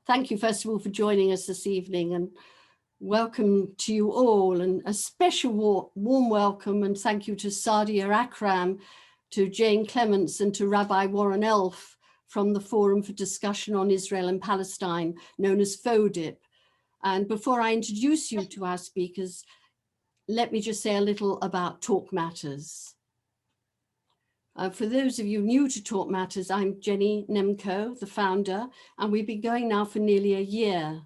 thank you, first of all, for joining us this evening, and welcome to you all, and a special warm welcome and thank you to Sadia Akram, to Jane Clements, and to Rabbi Warren Elf from the Forum for Discussion on Israel and Palestine, known as FODIP. And before I introduce you to our speakers, let me just say a little about TalkMatters. For those of you new to TalkMatters, I'm Jenny Nemko, the founder, and we've been going now for nearly a year.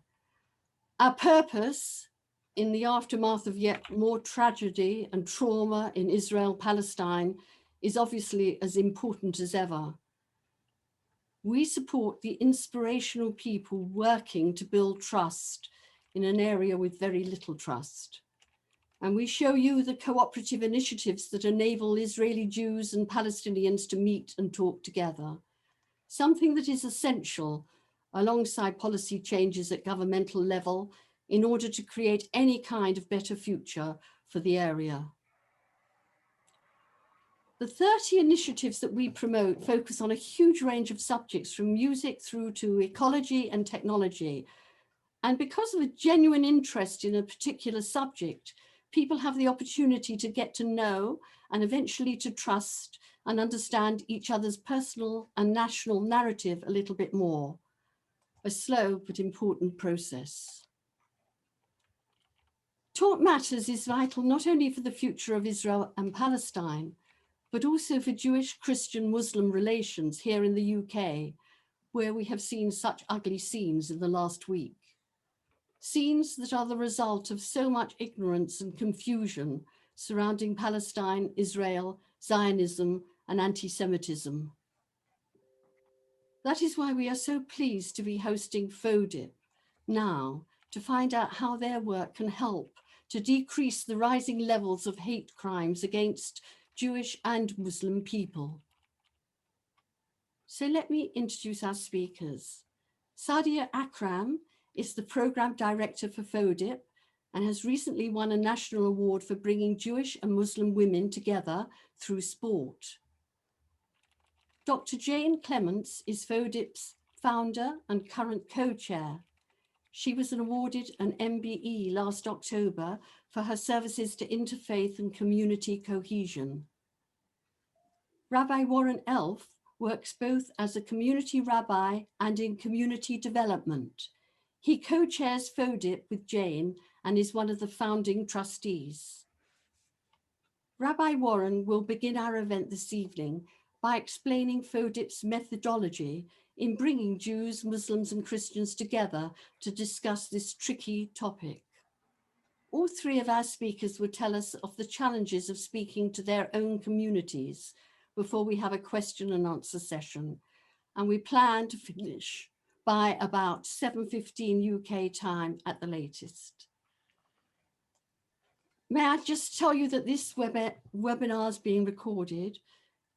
Our purpose, in the aftermath of yet more tragedy and trauma in Israel-Palestine, is obviously as important as ever. We support the inspirational people working to build trust in an area with very little trust. And we show you the cooperative initiatives that enable Israeli Jews and Palestinians to meet and talk together, something that is essential alongside policy changes at governmental level in order to create any kind of better future for the area. The 30 initiatives that we promote focus on a huge range of subjects, from music through to ecology and technology. And because of a genuine interest in a particular subject, people have the opportunity to get to know and eventually to trust and understand each other's personal and national narrative a little bit more. A slow but important process. TalkMatters is vital not only for the future of Israel and Palestine, but also for Jewish, Christian, Muslim relations here in the UK, where we have seen such ugly scenes in the last week. Scenes that are the result of so much ignorance and confusion surrounding Palestine, Israel, Zionism, and anti-Semitism. That is why we are so pleased to be hosting FODIP now, to find out how their work can help to decrease the rising levels of hate crimes against Jewish and Muslim people. So let me introduce our speakers. Sadia Akram is the Program Director for FODIP and has recently won a national award for bringing Jewish and Muslim women together through sport. Dr. Jane Clements is FODIP's founder and current co-chair. She was awarded an MBE last October for her services to interfaith and community cohesion. Rabbi Warren Elf works both as a community rabbi and in community development. He co-chairs FODIP with Jane and is one of the founding trustees. Rabbi Warren will begin our event this evening by explaining FODIP's methodology in bringing Jews, Muslims, and Christians together to discuss this tricky topic. All three of our speakers will tell us of the challenges of speaking to their own communities before we have a question and answer session. And we plan to finish by about 7:15 UK time at the latest. May I just tell you that this webinar is being recorded.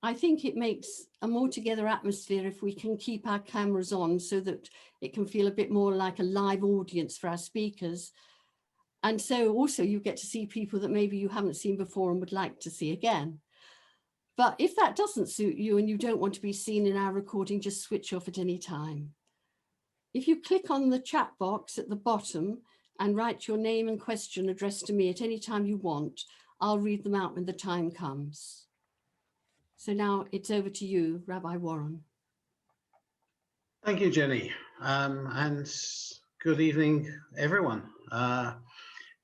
I think it makes a more together atmosphere if we can keep our cameras on so that it can feel a bit more like a live audience for our speakers. And so also you get to see people that maybe you haven't seen before and would like to see again. But if that doesn't suit you and you don't want to be seen in our recording, just switch off at any time. If you click on the chat box at the bottom and write your name and question addressed to me at any time you want, I'll read them out when the time comes. So now it's over to you, Rabbi Warren. Thank you, Jenny, and good evening, everyone.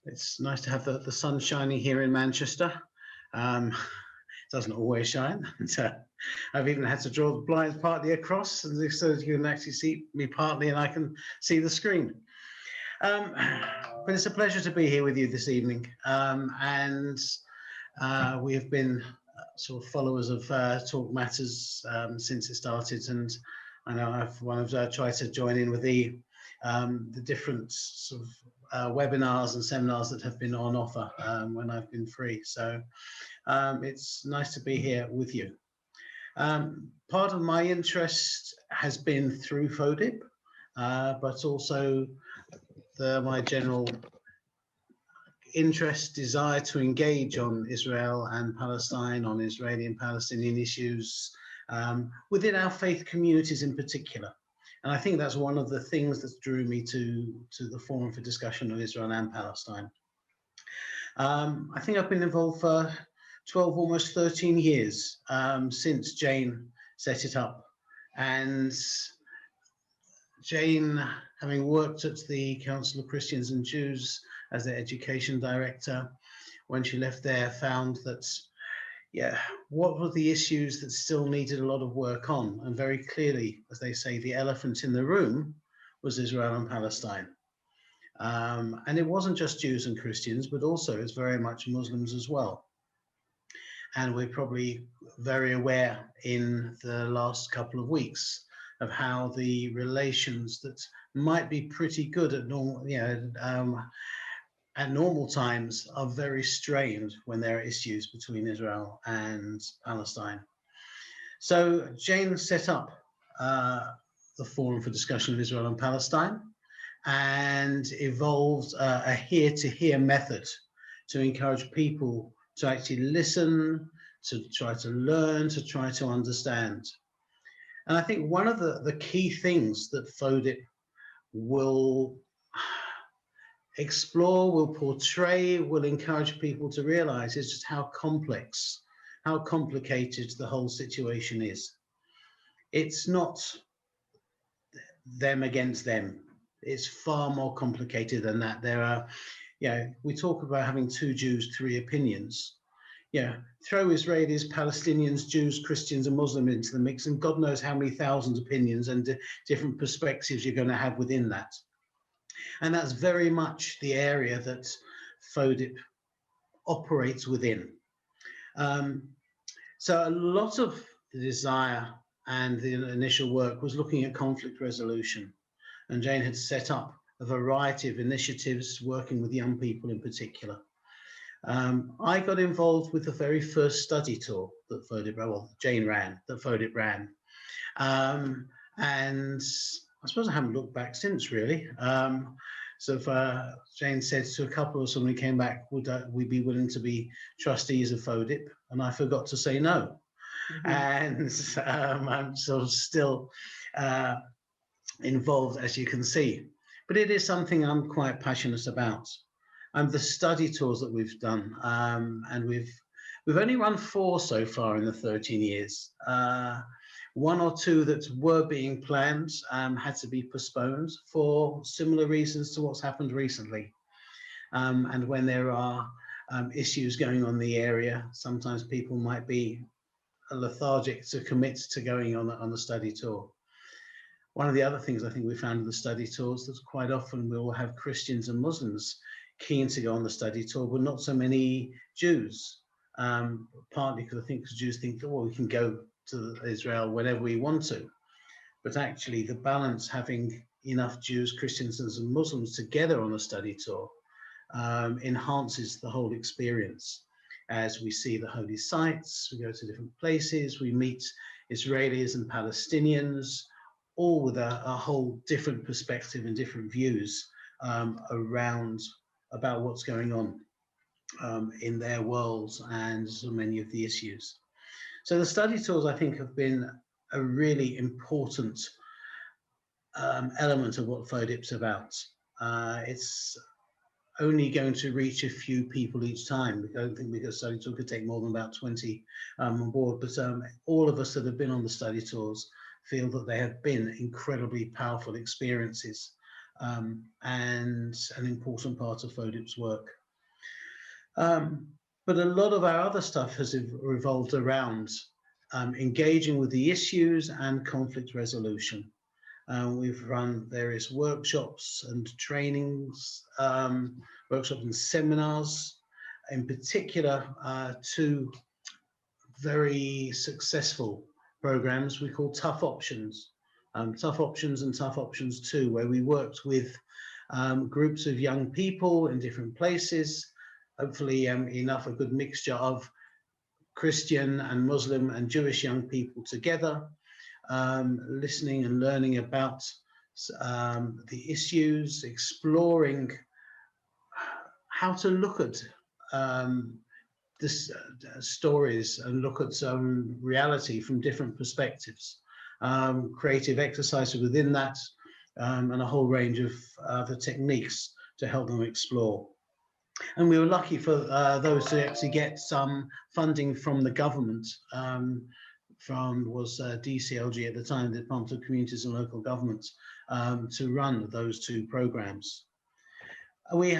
It's nice to have the sun shining here in Manchester. It doesn't always shine. I've even had to draw the blinds partly across so that you can actually see me partly and I can see the screen. But it's a pleasure to be here with you this evening. We have been sort of followers of TalkMatters since it started, and I know I've tried to join in with the different sort of webinars and seminars that have been on offer when I've been free. So it's nice to be here with you. Part of my interest has been through FODIP, but also my general interest, desire to engage on Israel and Palestine, on Israeli and Palestinian issues within our faith communities in particular. And I think that's one of the things that drew me to the Forum for Discussion of Israel and Palestine. I think I've been involved for 12, almost 13 years since Jane set it up. And Jane, having worked at the Council of Christians and Jews as their education director, when she left there, found that, yeah, what were the issues that still needed a lot of work on? And very clearly, as they say, the elephant in the room was Israel and Palestine. And it wasn't just Jews and Christians, but also it's very much Muslims as well. And we're probably very aware in the last couple of weeks of how the relations that might be pretty good at normal, at normal times are very strained when there are issues between Israel and Palestine. So Jane set up the Forum for Discussion of Israel and Palestine and evolved a hear-to-hear method to encourage people to actually listen, to try to learn, to try to understand. And I think one of the key things that FODIP will explore, will portray, will encourage people to realize is just how complex, how complicated the whole situation is. It's not them against them. It's far more complicated than that. There are, we talk about having two Jews, three opinions. Throw Israelis, Palestinians, Jews, Christians, and Muslims into the mix, and God knows how many thousands of opinions and different perspectives you're going to have within that. And that's very much the area that FODIP operates within. So a lot of the desire and the initial work was looking at conflict resolution. And Jane had set up a variety of initiatives working with young people in particular. I got involved with the very first study tour that FODIP ran, well, Jane ran, that FODIP ran. And I suppose I haven't looked back since, really. So if Jane said to a couple of us when we came back, would we be willing to be trustees of FODIP? And I forgot to say no. Mm-hmm. And I'm sort of still involved, as you can see. But it is something I'm quite passionate about. The study tours that we've done, and we've only run 4 so far in the 13 years. 1 or 2 that were being planned had to be postponed for similar reasons to what's happened recently. And when there are issues going on in the area, sometimes people might be lethargic to commit to going on the study tour. One of the other things I think we found in the study tours is quite often we will have Christians and Muslims keen to go on the study tour, but not so many Jews. Partly because I think Jews think, well, we can go to Israel whenever we want to. But actually the balance, having enough Jews, Christians and Muslims together on a study tour enhances the whole experience. As we see the holy sites, we go to different places, we meet Israelis and Palestinians, all with a whole different perspective and different views around about what's going on in their worlds and so many of the issues. So the study tours, I think, have been a really important element of what FODIP's about. It's only going to reach a few people each time. I don't think the study tour could take more than about 20 on board, but all of us that have been on the study tours feel that they have been incredibly powerful experiences and an important part of FODIP's work. But a lot of our other stuff has revolved around engaging with the issues and conflict resolution. We've run various workshops and trainings, workshops and seminars, in particular 2 very successful programs we call Tough Options. Tough Options and Tough Options 2, where we worked with groups of young people in different places, hopefully enough, a good mixture of Christian and Muslim and Jewish young people together, listening and learning about the issues, exploring how to look at stories and look at reality from different perspectives. creative exercises within that, and a whole range of other techniques to help them explore. And we were lucky for those to actually get some funding from the government, was DCLG at the time, the Department of Communities and Local Governments, to run those two programs. We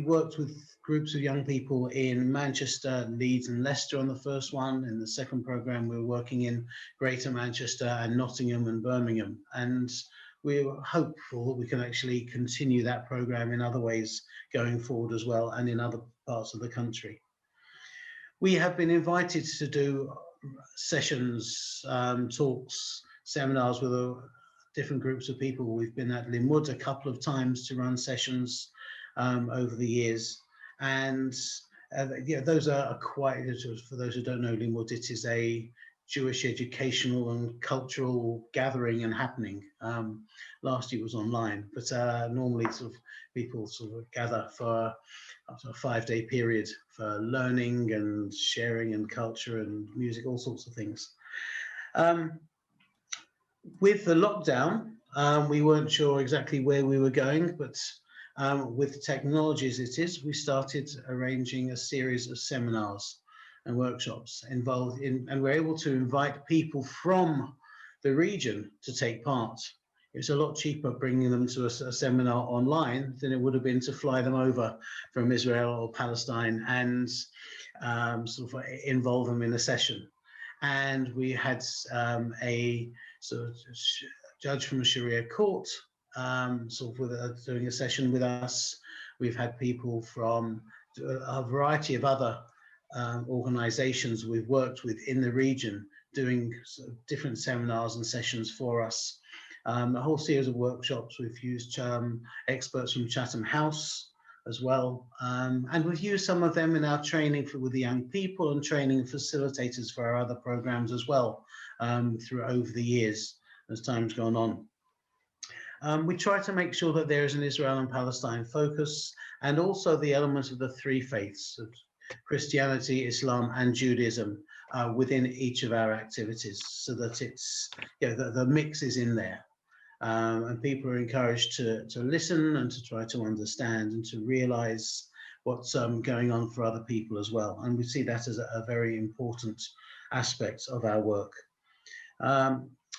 worked with groups of young people in Manchester, Leeds and Leicester on the first one. In the second program, we were working in Greater Manchester and Nottingham and Birmingham. And we were hopeful that we can actually continue that program in other ways going forward as well, and in other parts of the country. We have been invited to do sessions, talks, seminars with different groups of people. We've been at Linwood a couple of times to run sessions over the years. And yeah, those are quite, for those who don't know Linwood, it is a Jewish educational and cultural gathering and happening. Last year was online, but normally sort of people sort of gather for a 5-day period for learning and sharing and culture and music, all sorts of things. With the lockdown, we weren't sure exactly where we were going, but with technology as it is, we started arranging a series of seminars and workshops involved in, and we're able to invite people from the region to take part. It's a lot cheaper bringing them to a seminar online than it would have been to fly them over from Israel or Palestine and sort of involve them in a session. And we had a sort of judge from a Sharia court sort of doing a session with us. We've had people from a variety of other organizations we've worked with in the region doing sort of different seminars and sessions for us. A whole series of workshops. We've used experts from Chatham House as well, and we've used some of them in our training with the young people and training facilitators for our other programs as well over the years as time's gone on. We try to make sure that there is an Israel and Palestine focus, and also the elements of the three faiths of Christianity, Islam and Judaism within each of our activities, so that it's, you know, the mix is in there. And people are encouraged to listen and to try to understand and to realize what's going on for other people as well. And we see that as a very important aspect of our work.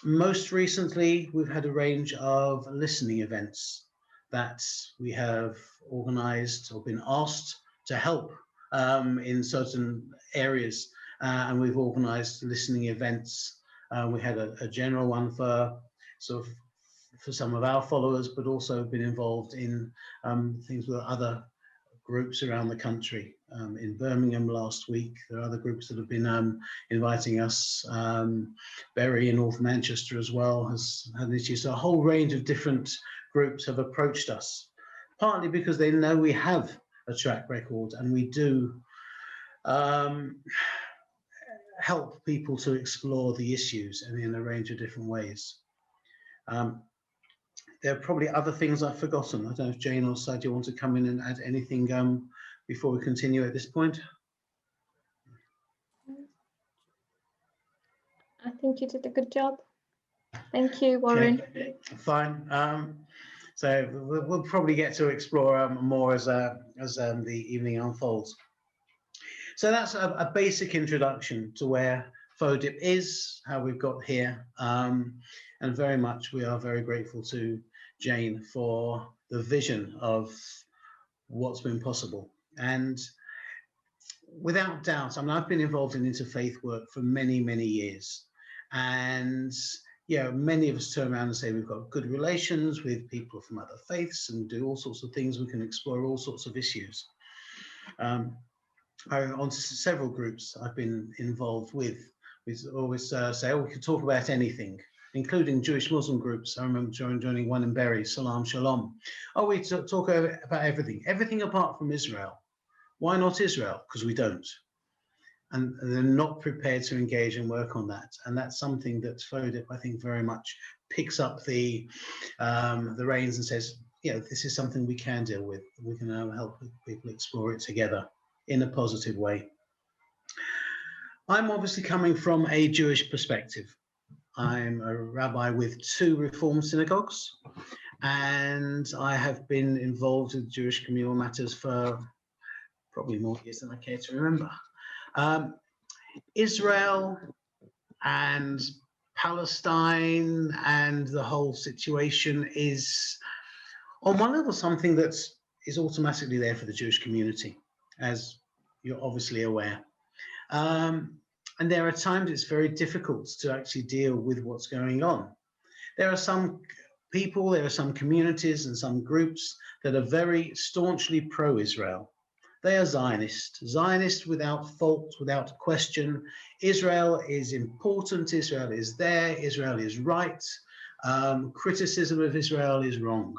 Most recently, we've had a range of listening events that we have organized or been asked to help in certain areas. And we've organized listening events. We had a general one for sort of for some of our followers, but also been involved in things with other groups around the country. In Birmingham last week, there are other groups that have been inviting us. Bury in North Manchester as well has had issues. So a whole range of different groups have approached us, partly because they know we have a track record and we do help people to explore the issues and in a range of different ways. There are probably other things I've forgotten. I don't know if Jane or Sadia want to come in and add anything before we continue at this point. I think you did a good job. Thank you, Warren. Okay, fine. So we'll probably get to explore more as the evening unfolds. So that's a basic introduction to where FODIP is, how we've got here, and very much we are very grateful to Jane for the vision of what's been possible. And without doubt, I mean, I've been involved in interfaith work for many, many years. And yeah, many of us turn around and say we've got good relations with people from other faiths and do all sorts of things. We can explore all sorts of issues. On several groups I've been involved with, we always say, oh, we could talk about anything, including Jewish Muslim groups. I remember joining one in Bury, Salam Shalom. Oh, we talk about everything apart from Israel. Why not Israel? Because we don't. And they're not prepared to engage and work on that. And that's something that FODIP, I think, very much picks up the reins and says, you know, this is something we can deal with. We can help people explore it together in a positive way. I'm obviously coming from a Jewish perspective. I'm a rabbi with 2 Reform synagogues, and I have been involved with Jewish communal matters for probably more years than I care to remember. Israel and Palestine and the whole situation is, on one level, something that is automatically there for the Jewish community, as you're obviously aware. And there are times it's very difficult to actually deal with what's going on. There are some people, there are some communities and some groups that are very staunchly pro-Israel. They are Zionist without fault, without question. Israel is important, Israel is there, Israel is right. Criticism of Israel is wrong.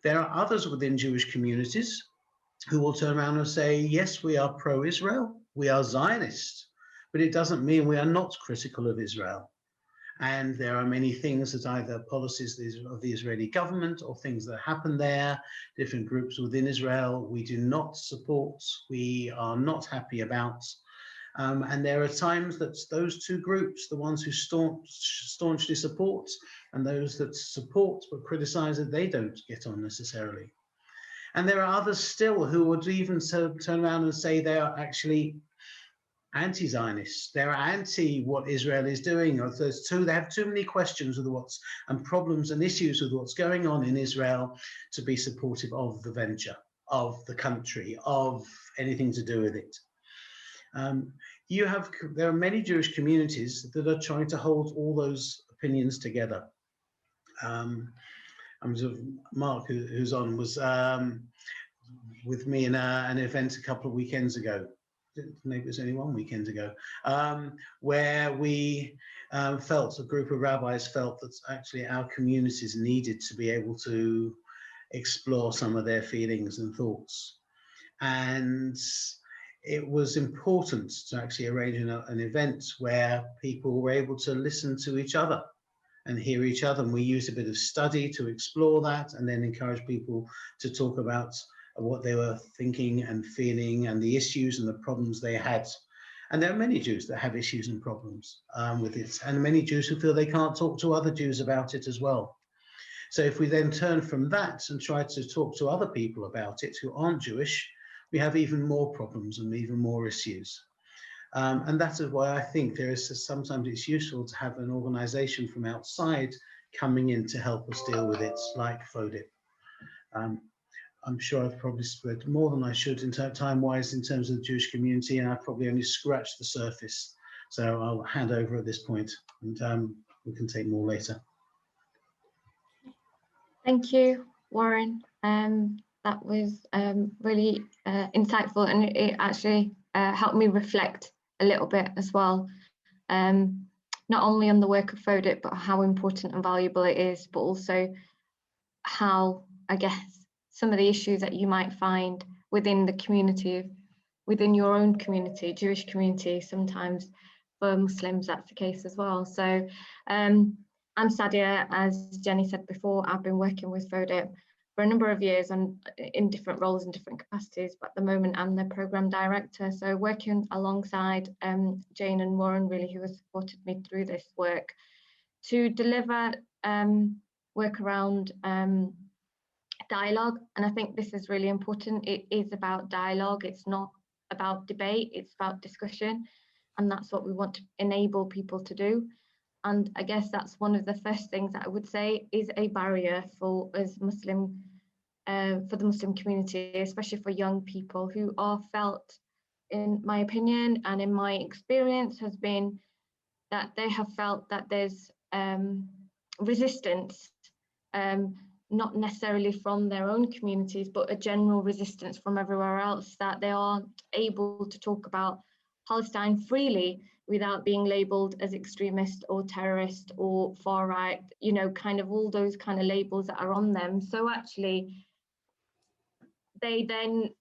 There are others within Jewish communities who will turn around and say, yes, we are pro-Israel, we are Zionist, but it doesn't mean we are not critical of Israel. And there are many things that either policies of the Israeli government or things that happen there, different groups within Israel, we do not support, we are not happy about. And there are times that those 2 groups, the ones who staunchly support and those that support but criticize it, they don't get on necessarily. And there are others still who would even turn around and say they are actually anti-Zionists. They're anti what Israel is doing. Or they have too many questions with what's and problems and issues with what's going on in Israel to be supportive of the venture, of the country, of anything to do with it. There are many Jewish communities that are trying to hold all those opinions together. Mark, who's on, was with me in an event a couple of weekends ago. Maybe it was only 1 weekend ago, where we a group of rabbis felt that actually our communities needed to be able to explore some of their feelings and thoughts. And it was important to actually arrange an event where people were able to listen to each other and hear each other. And we used a bit of study to explore that and then encourage people to talk about what they were thinking and feeling and the issues and the problems they had. And there are many Jews that have issues and problems with it, and many Jews who feel they can't talk to other Jews about it as well. So if we then turn from that and try to talk to other people about it who aren't Jewish, we have even more problems and even more issues. And that is why I think sometimes it's useful to have an organization from outside coming in to help us deal with it, like FODIP. I'm sure I've probably spread more than I should in time-wise in terms of the Jewish community, and I've probably only scratched the surface. So I'll hand over at this point, and we can take more later. Thank you, Warren. That was really insightful, and it actually helped me reflect a little bit as well. Not only on the work of FODIP, but how important and valuable it is, but also how, I guess, some of the issues that you might find within the community, within your own community, Jewish community, sometimes for Muslims, that's the case as well. So I'm Sadia, as Jenny said before. I've been working with FODIP for a number of years and in different roles and different capacities, but at the moment I'm the programme director. So working alongside Jane and Warren, really, who have supported me through this work to deliver work around dialogue. And I think this is really important. It is about dialogue. It's not about debate, it's about discussion. And that's what we want to enable people to do. And I guess that's one of the first things that I would say is a barrier for us Muslim, for the Muslim community, especially for young people who are felt, in my opinion and in my experience, has been that they have felt that there's resistance, not necessarily from their own communities, but a general resistance from everywhere else, that they aren't able to talk about Palestine freely without being labelled as extremist or terrorist or far right, you know, kind of all those kind of labels that are on them. So actually, they then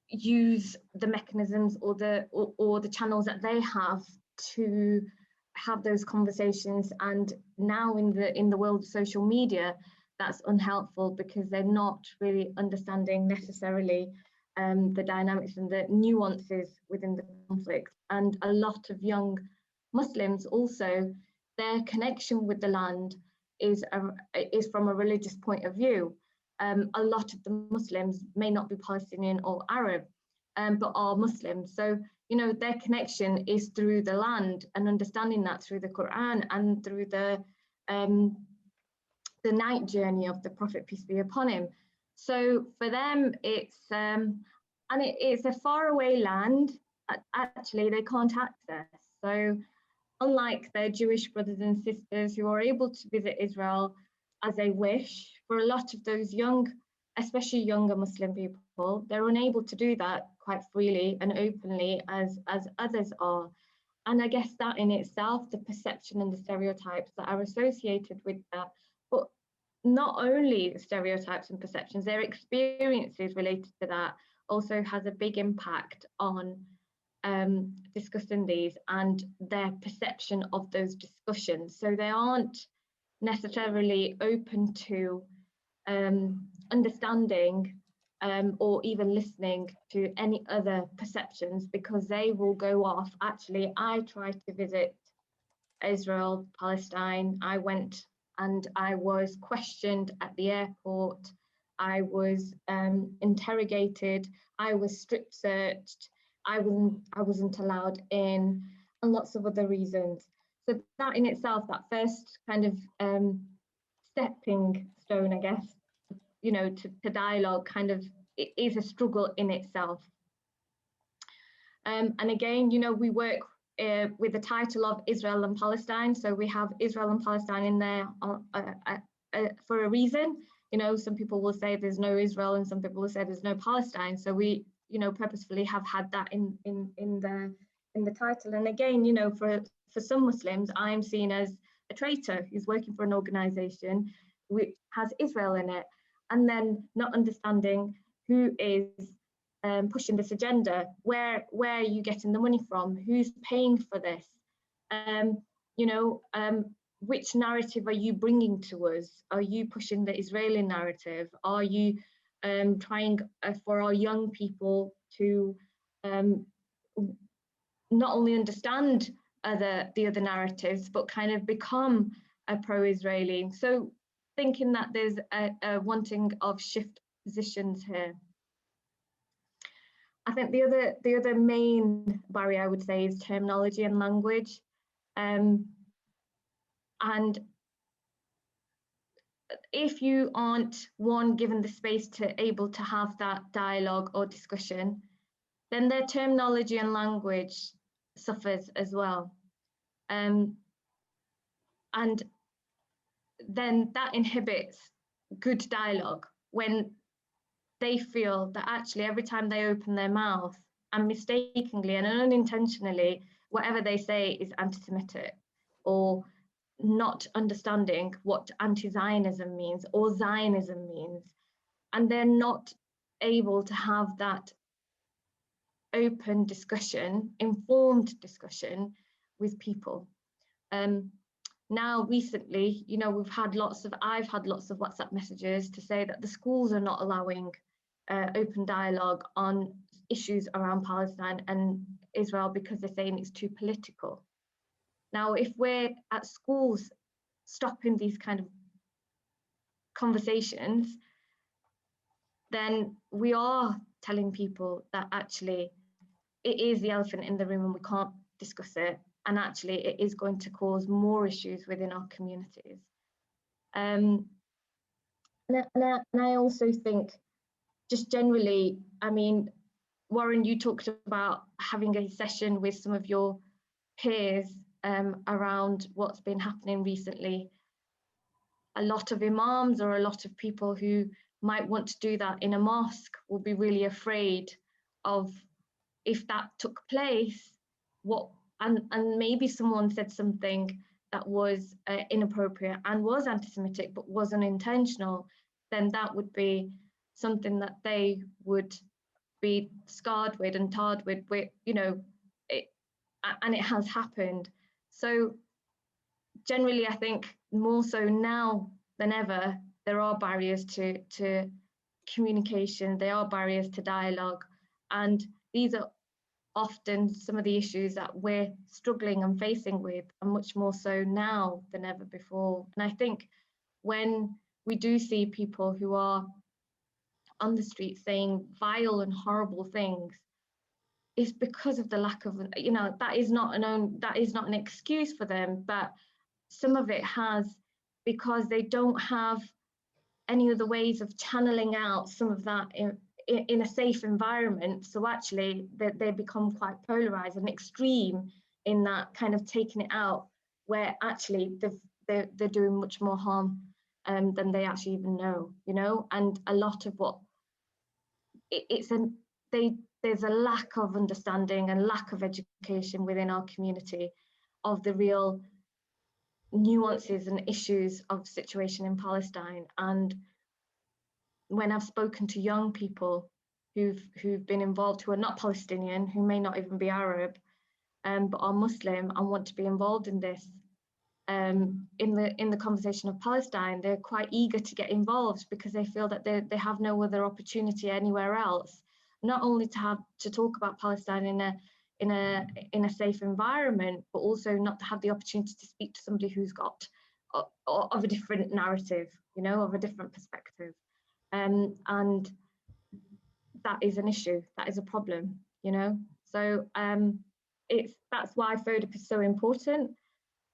use the mechanisms or the channels that they have to have those conversations. And now in the world of social media, that's unhelpful because they're not really understanding necessarily the dynamics and the nuances within the conflict. And a lot of young Muslims also, their connection with the land is from a religious point of view. A lot of the Muslims may not be Palestinian or Arab, but are Muslims. So, you know, their connection is through the land, and understanding that through the Quran and through the night journey of the Prophet, peace be upon him. So for them, it's a faraway land. Actually, they can't access. So unlike their Jewish brothers and sisters who are able to visit Israel as they wish, for a lot of those young, especially younger Muslim people, they're unable to do that quite freely and openly as others are. And I guess that in itself, the perception and the stereotypes that are associated with that, but not only stereotypes and perceptions, their experiences related to that also has a big impact on discussing these and their perception of those discussions. So they aren't necessarily open to understanding or even listening to any other perceptions, because they will go off. Actually, I tried to visit Israel, Palestine. I went and I was questioned at the airport. I was interrogated. I was strip searched. I wasn't allowed in, and lots of other reasons. So that in itself, that first kind of stepping stone, I guess, you know, to dialogue, kind of, it is a struggle in itself. And again, you know, we work with the title of Israel and Palestine. So we have Israel and Palestine in there for a reason. You know, some people will say there's no Israel and some people will say there's no Palestine. So we, you know, purposefully have had that in the title. And again, you know, for some Muslims, I'm seen as a traitor who's working for an organization which has Israel in it, and then not understanding who is pushing this agenda, where are you getting the money from, who's paying for this, you know, which narrative are you bringing to us? Are you pushing the Israeli narrative? Are you trying for our young people to not only understand the other narratives, but kind of become a pro-Israeli? So thinking that there's a wanting of shift positions here. I think the other main barrier I would say is terminology and language. And if you aren't, one, given the space to able to have that dialogue or discussion, then their terminology and language suffers as well. And then that inhibits good dialogue when they feel that actually every time they open their mouth, and mistakenly and unintentionally, whatever they say is anti-Semitic, or not understanding what anti-Zionism means or Zionism means, and they're not able to have that open discussion, informed discussion with people. Now recently, you know, I've had lots of WhatsApp messages to say that the schools are not allowing open dialogue on issues around Palestine and Israel because they're saying it's too political. Now, if we're at schools stopping these kind of conversations, then we are telling people that actually it is the elephant in the room and we can't discuss it. And actually it is going to cause more issues within our communities. And I also think just generally, I mean, Warren, you talked about having a session with some of your peers around what's been happening recently. A lot of imams or a lot of people who might want to do that in a mosque will be really afraid of, if that took place, and maybe someone said something that was inappropriate and was anti-Semitic but wasn't intentional, then that would be something that they would be scarred with and tarred with, you know, and it has happened. So generally, I think more so now than ever, there are barriers to communication, there are barriers to dialogue, and these are often some of the issues that we're struggling and facing with are much more so now than ever before. And I think when we do see people who are on the street saying vile and horrible things, it's because of the lack of, that is not an excuse for them, but some of it has, because they don't have any other ways of channeling out some of that in a safe environment. So actually they become quite polarized and extreme in that kind of taking it out, where actually they're doing much more harm than they actually even know, and a lot of what there's a lack of understanding and lack of education within our community of the real nuances and issues of the situation in Palestine. And when I've spoken to young people who've been involved, who are not Palestinian, who may not even be Arab, but are Muslim and want to be involved in this, in the conversation of Palestine, they're quite eager to get involved because they feel that they have no other opportunity anywhere else, not only to talk about Palestine in a safe environment, but also not to have the opportunity to speak to somebody who's got of a different narrative, of a different perspective. And that is an issue, that is a problem, so that's why FODIP is so important,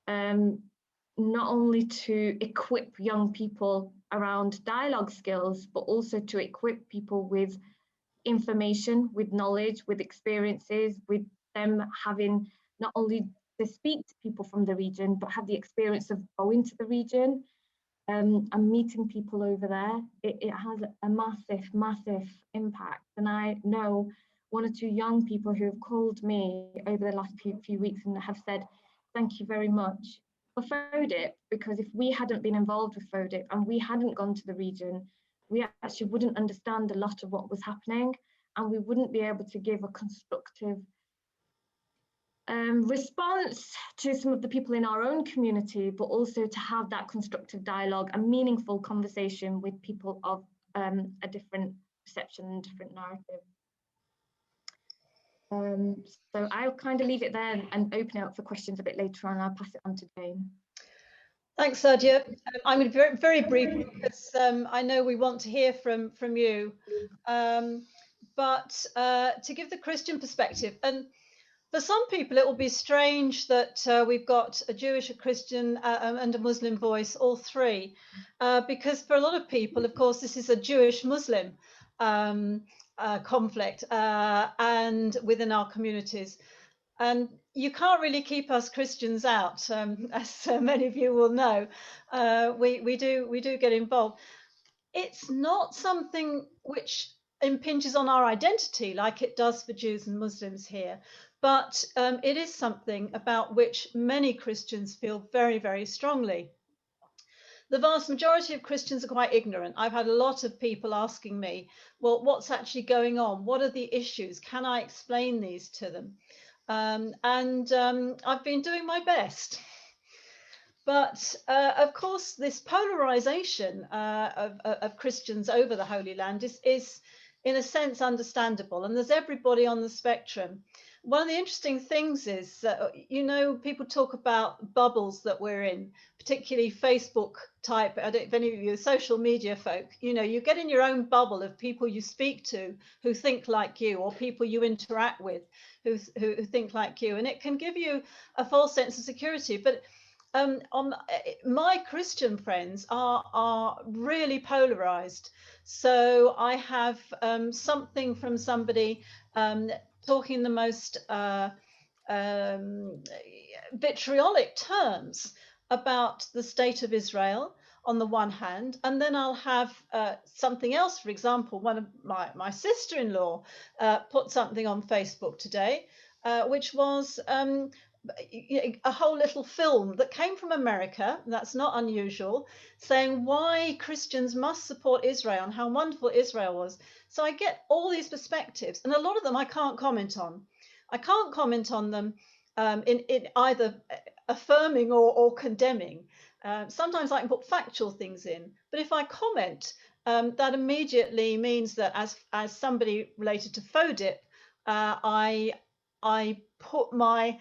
not only to equip young people around dialogue skills, but also to equip people with information, with knowledge, with experiences, with them having not only to speak to people from the region, but have the experience of going to the region and meeting people over there. It has a massive, massive impact. And I know one or two young people who have called me over the last few weeks and have said, thank you very much for FODIP, because if we hadn't been involved with FODIP and we hadn't gone to the region, we actually wouldn't understand a lot of what was happening, and we wouldn't be able to give a constructive response to some of the people in our own community, but also to have that constructive dialogue and meaningful conversation with people of a different perception and different narrative. So I'll kind of leave it there and open it up for questions a bit later on. I'll pass it on to Jane. Thanks, Sadia. I'm going to be very, very brief because I know we want to hear from you. But to give the Christian perspective, and for some people, it will be strange that we've got a Jewish, a Christian, and a Muslim voice, all three, because for a lot of people, of course, this is a Jewish-Muslim conflict and within our communities. And you can't really keep us Christians out, as many of you will know. We do get involved. It's not something which impinges on our identity like it does for Jews and Muslims here, but it is something about which many Christians feel very, very strongly. The vast majority of Christians are quite ignorant. I've had a lot of people asking me, well, what's actually going on? What are the issues? Can I explain these to them? I've been doing my best. But of course, this polarization of Christians over the Holy Land is in a sense understandable, and there's everybody on the spectrum. One of the interesting things is that, people talk about bubbles that we're in, particularly Facebook type. I don't know if any of you are social media folk, you get in your own bubble of people you speak to who think like you, or people you interact with who think like you, and it can give you a false sense of security. But my Christian friends are really polarized. So I have something from somebody talking the most vitriolic terms about the state of Israel on the one hand, and then I'll have something else. For example, one of my sister-in-law put something on Facebook today, which was a whole little film that came from America, that's not unusual, saying why Christians must support Israel and how wonderful Israel was. So I get all these perspectives, and a lot of them I can't comment on. I can't comment on them in either affirming or condemning. Sometimes I can put factual things in, but if I comment, that immediately means that as somebody related to FODIP, I I put my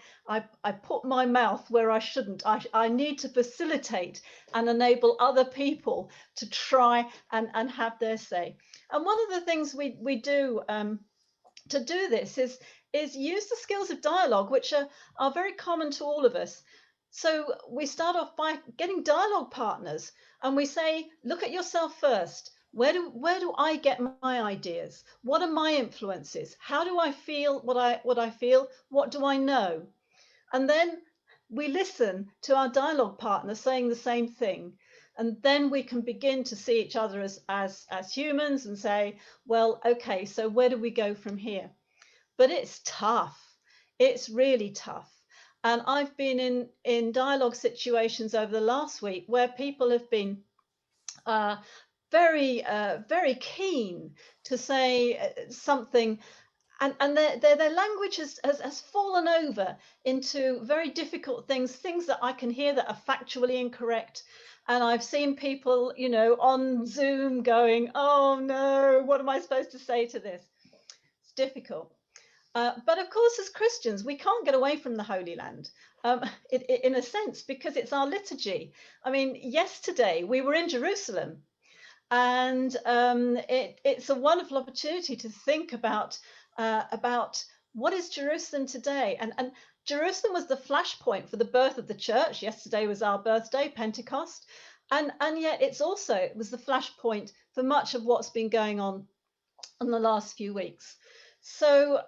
mouth where I shouldn't. I need to facilitate and enable other people to try and have their say. And one of the things we do to do this is use the skills of dialogue, which are very common to all of us. So we start off by getting dialogue partners, and we say, look at yourself first. Where do I get my ideas? What are my influences? How do I feel what I feel? What do I know? And then we listen to our dialogue partner saying the same thing. And then we can begin to see each other as humans and say, well, okay, so where do we go from here? But it's tough. It's really tough. And I've been in dialogue situations over the last week where people have been very keen to say something, and their language has fallen over into very difficult things that I can hear that are factually incorrect. And I've seen people, you know, on Zoom going, oh no, what am I supposed to say to this? It's difficult. But of course, as Christians, we can't get away from the Holy Land, in a sense, because it's our liturgy. I mean, yesterday we were in Jerusalem, and it's a wonderful opportunity to think about what is Jerusalem today. And Jerusalem was the flashpoint for the birth of the church. Yesterday was our birthday, Pentecost, and yet it was the flashpoint for much of what's been going on in the last few weeks. So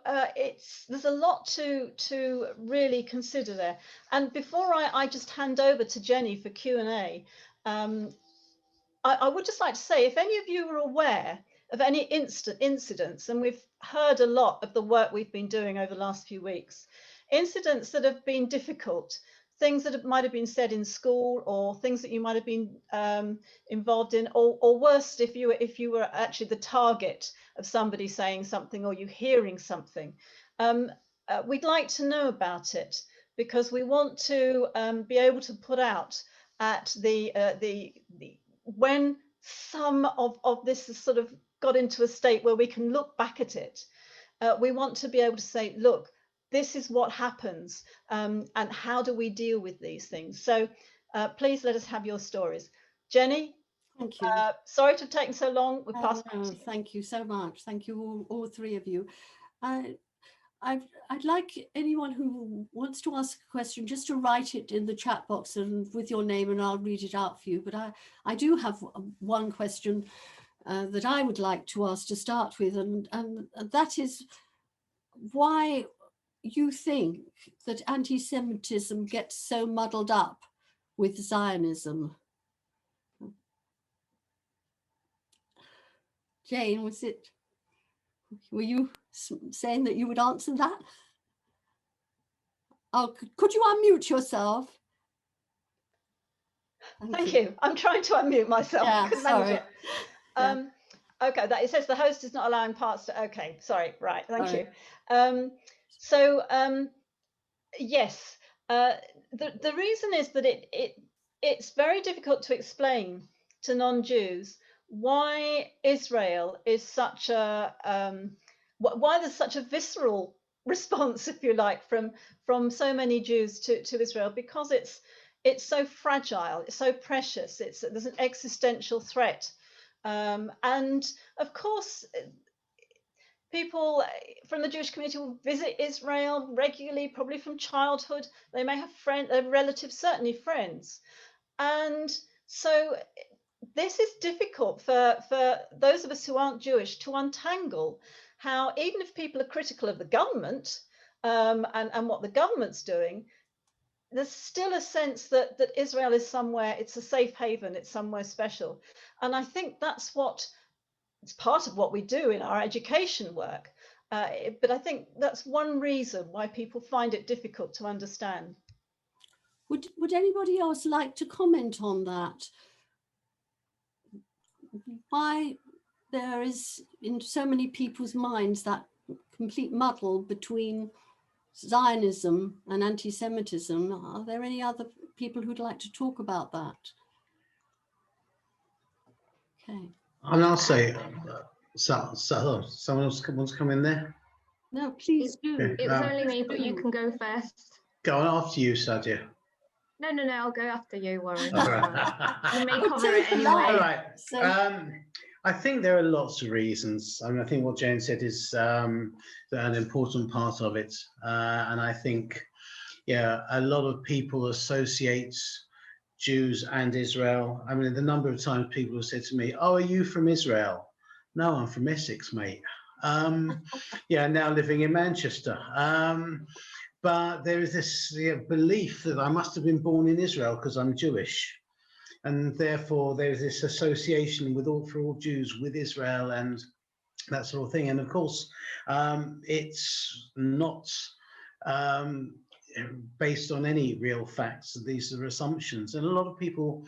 there's a lot to really consider there. And before I just hand over to Jenny for Q&A, I would just like to say, if any of you are aware of any incidents, and we've heard a lot of the work we've been doing over the last few weeks, incidents that have been difficult, things that might have been said in school, or things that you might have been involved in, or worse, if you were actually the target of somebody saying something or you hearing something, we'd like to know about it, because we want to be able to put out at when some of this has sort of got into a state where we can look back at it. We want to be able to say, look, this is what happens, and how do we deal with these things? So please let us have your stories. Jenny? Thank you. Sorry to have taken so long. We'll pass back to you. Thank you so much. Thank you, all three of you. I'd like anyone who wants to ask a question just to write it in the chat box and with your name, and I'll read it out for you. But I do have one question that I would like to ask to start with, and that is why you think that anti-Semitism gets so muddled up with Zionism. Jane, were you saying that you would answer that? Oh, could you unmute yourself? Thank you. I'm trying to unmute myself. Yeah, sorry. Okay, it says the host is not allowing parts to, okay, sorry, right, thank you. Yes, the reason is that it's very difficult to explain to non-Jews why Israel is such a, why there's such a visceral response, if you like, from so many Jews to Israel, because it's so fragile, it's so precious, there's an existential threat. And of course, people from the Jewish community will visit Israel regularly, probably from childhood. They may have relatives, certainly friends. And so this is difficult for those of us who aren't Jewish to untangle how, even if people are critical of the government and what the government's doing, there's still a sense that Israel is somewhere, it's a safe haven, it's somewhere special. And I think it's part of what we do in our education work. But I think that's one reason why people find it difficult to understand. Would anybody else like to comment on that? Why there is in so many people's minds that complete muddle between Zionism and anti-Semitism? Are there any other people who'd like to talk about that? Okay. And I'll say, someone else wants to come in there. No, please do. It was only me, but you can go first. Go on, after you, Sadia. No, I'll go after you, Warren. All That's fine. right. You may It cover takes it a anyway. lot. All right. So, I think there are lots of reasons. I mean, I think what Jane said is an important part of it. And I think, yeah, a lot of people associate Jews and Israel. I mean, the number of times people have said to me, "Oh, are you from Israel?" No, I'm from Essex, mate. Yeah, now living in Manchester. But there is this belief that I must have been born in Israel because I'm Jewish. And therefore, there's this association with for all Jews with Israel and that sort of thing. And of course, it's not based on any real facts. These are assumptions. And a lot of people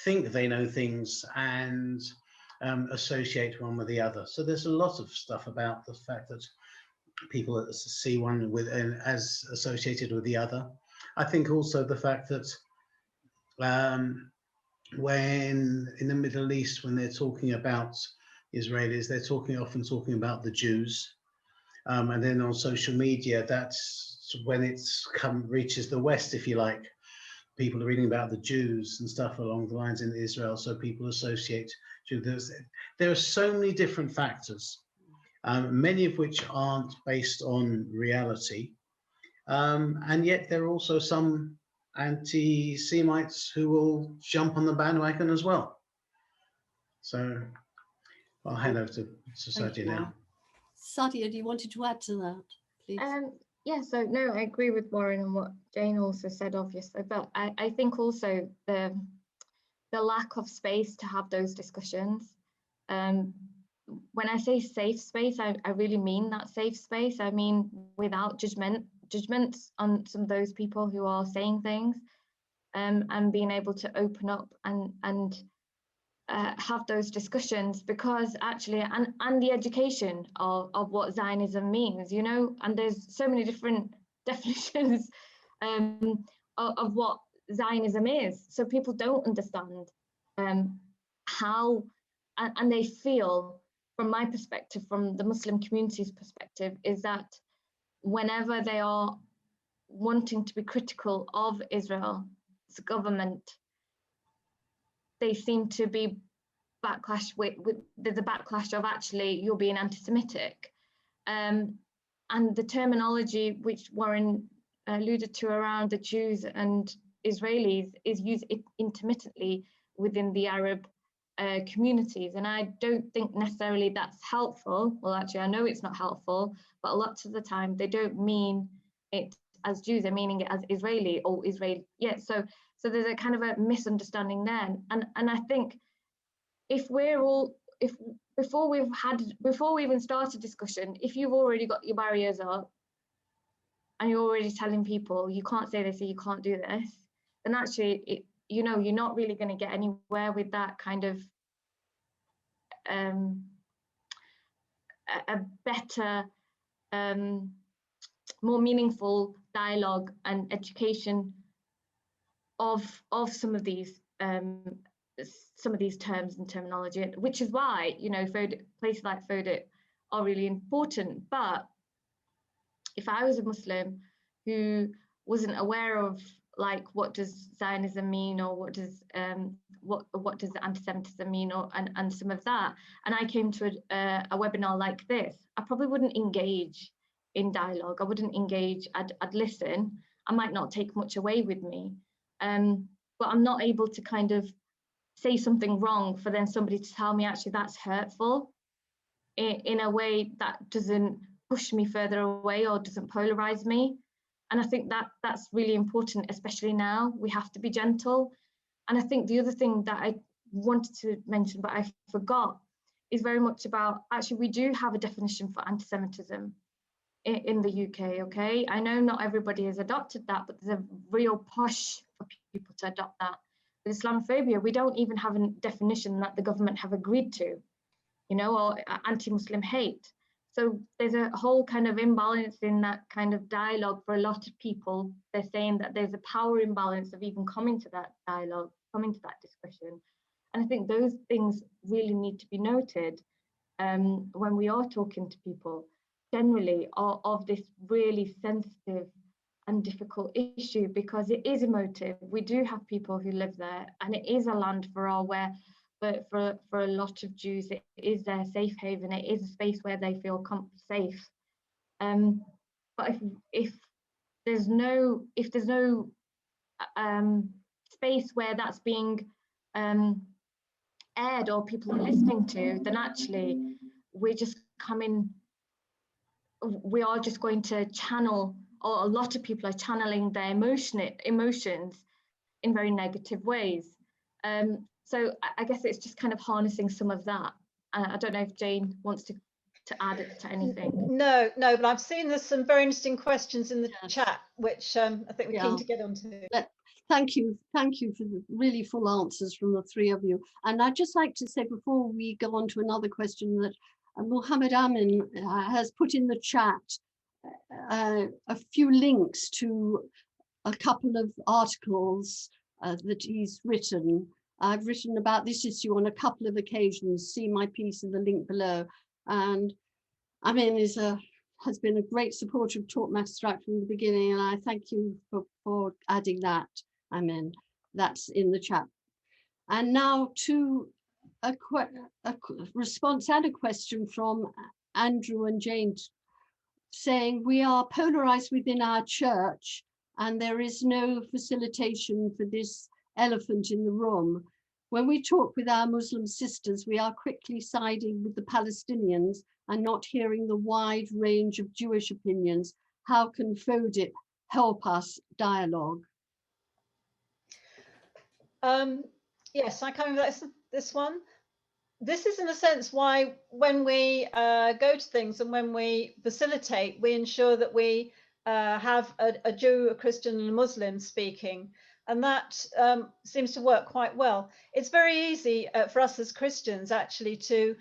think they know things and associate one with the other. So there's a lot of stuff about the fact that people see one with as associated with the other. I think also the fact that when in the Middle East, when they're talking about Israelis, they're often talking about the Jews, and then on social media, that's when it's reaches the West, if you like. People are reading about the Jews and stuff along the lines in Israel, so people associate Jews. There are so many different factors, many of which aren't based on reality, and yet there are also some anti-Semites who will jump on the bandwagon as well. So I'll hand over to Sadia now. Sadia, do you wanted to add to that, please? Yeah, so no, I agree with Warren and what Jane also said, obviously, but I think also the lack of space to have those discussions. When I say safe space, I really mean that safe space. I mean without judgments on some of those people who are saying things, and being able to open up and have those discussions, because actually, and the education of what Zionism means, you know, and there's so many different definitions of what Zionism is. So people don't understand how, and they feel, from my perspective, from the Muslim community's perspective, is that whenever they are wanting to be critical of Israel's government, they seem to be backlash with there's a backlash of actually you're being anti-Semitic, and the terminology which Warren alluded to around the Jews and Israelis is used intermittently within the Arab communities, and I don't think necessarily that's helpful. Well, actually, I know it's not helpful, but a lot of the time they don't mean it as Jews, they're meaning it as Israeli or Israel. Yeah, so there's a kind of a misunderstanding there, and I think before we even start a discussion, if you've already got your barriers up and you're already telling people you can't say this or you can't do this, then actually you're not really going to get anywhere with that kind of a better, more meaningful dialogue and education of some of these terms and terminology, which is why, you know, places like FODIP are really important. But if I was a Muslim who wasn't aware of, like, what does Zionism mean, or what does anti-Semitism mean, and some of that, and I came to a webinar like this, I probably wouldn't engage in dialogue. I wouldn't engage. I'd listen. I might not take much away with me, but I'm not able to kind of say something wrong for then somebody to tell me actually that's hurtful in a way that doesn't push me further away or doesn't polarize me. And I think that's really important, especially now. We have to be gentle. And I think the other thing that I wanted to mention, but I forgot, is very much about, actually, we do have a definition for anti-Semitism in the UK, okay? I know not everybody has adopted that, but there's a real push for people to adopt that. With Islamophobia, we don't even have a definition that the government have agreed to, you know, or anti-Muslim hate. So there's a whole kind of imbalance in that kind of dialogue for a lot of people. They're saying that there's a power imbalance of even coming to that dialogue, coming to that discussion. And I think those things really need to be noted when we are talking to people. generally of this really sensitive and difficult issue, because it is emotive. We do have people who live there, and it is a land but for a lot of Jews, it is their safe haven. It is a space where they feel safe. But if there's no space where that's being aired or people are listening to, then actually we are just going to channel, or a lot of people are channeling their emotions in very negative ways. So I guess it's just kind of harnessing some of that. I don't know if Jane wants to add it to anything. No, but I've seen there's some very interesting questions in the chat, which I think we're keen to get onto. Thank you for the really full answers from the three of you. And I'd just like to say, before we go on to another question, that Muhammad Amin has put in the chat a few links to a couple of articles that he's written. I've written about this issue on a couple of occasions. See my piece in the link below. And Amin has been a great supporter of TalkMatters right from the beginning, and I thank you for adding that. Amin, that's in the chat. And now to a response and a question from Andrew and Jane, saying we are polarized within our church and there is no facilitation for this elephant in the room. When we talk with our Muslim sisters, we are quickly siding with the Palestinians and not hearing the wide range of Jewish opinions. How can FODIP help us dialogue? Yes, I kind of this one. This is in a sense why when we go to things and when we facilitate, we ensure that we have a Jew, a Christian and a Muslim speaking. And that seems to work quite well. It's very easy for us as Christians actually to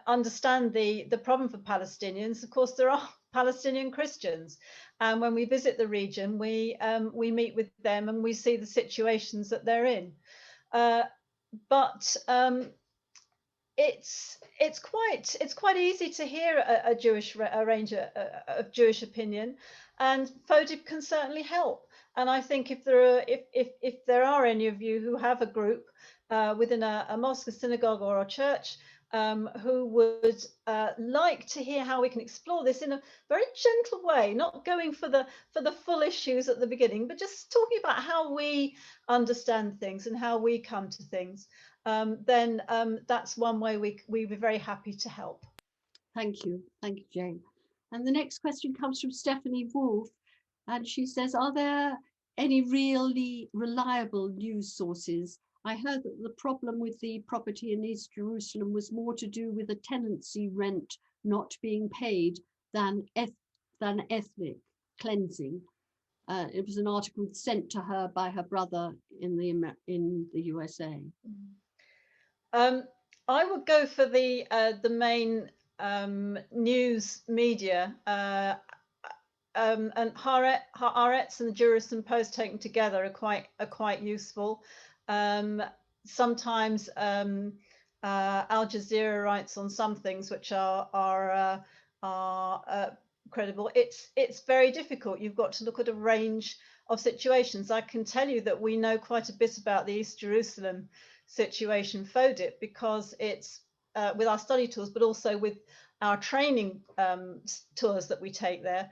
understand the problem for Palestinians. Of course, there are Palestinian Christians. And when we visit the region, we meet with them and we see the situations that they're in. But it's quite easy to hear a range of Jewish opinion, and FODIP can certainly help. And I think if there are any of you who have a group within a mosque, a synagogue, or a church who would like to hear how we can explore this in a very gentle way, not going for the full issues at the beginning, but just talking about how we understand things and how we come to things, then that's one way we'd be very happy to help. Thank you, Jane. And the next question comes from Stephanie Wolf, and she says, are there any really reliable news sources? I heard that the problem with the property in East Jerusalem was more to do with a tenancy rent not being paid than ethnic cleansing. It was an article sent to her by her brother in the USA. I would go for the main news media, and Haaretz and the Jerusalem Post taken together are quite useful. Sometimes Al Jazeera writes on some things which are credible. It's very difficult. You've got to look at a range of situations. I can tell you that we know quite a bit about the East Jerusalem situation, FODIP, because it's with our study tours, but also with our training tours that we take there.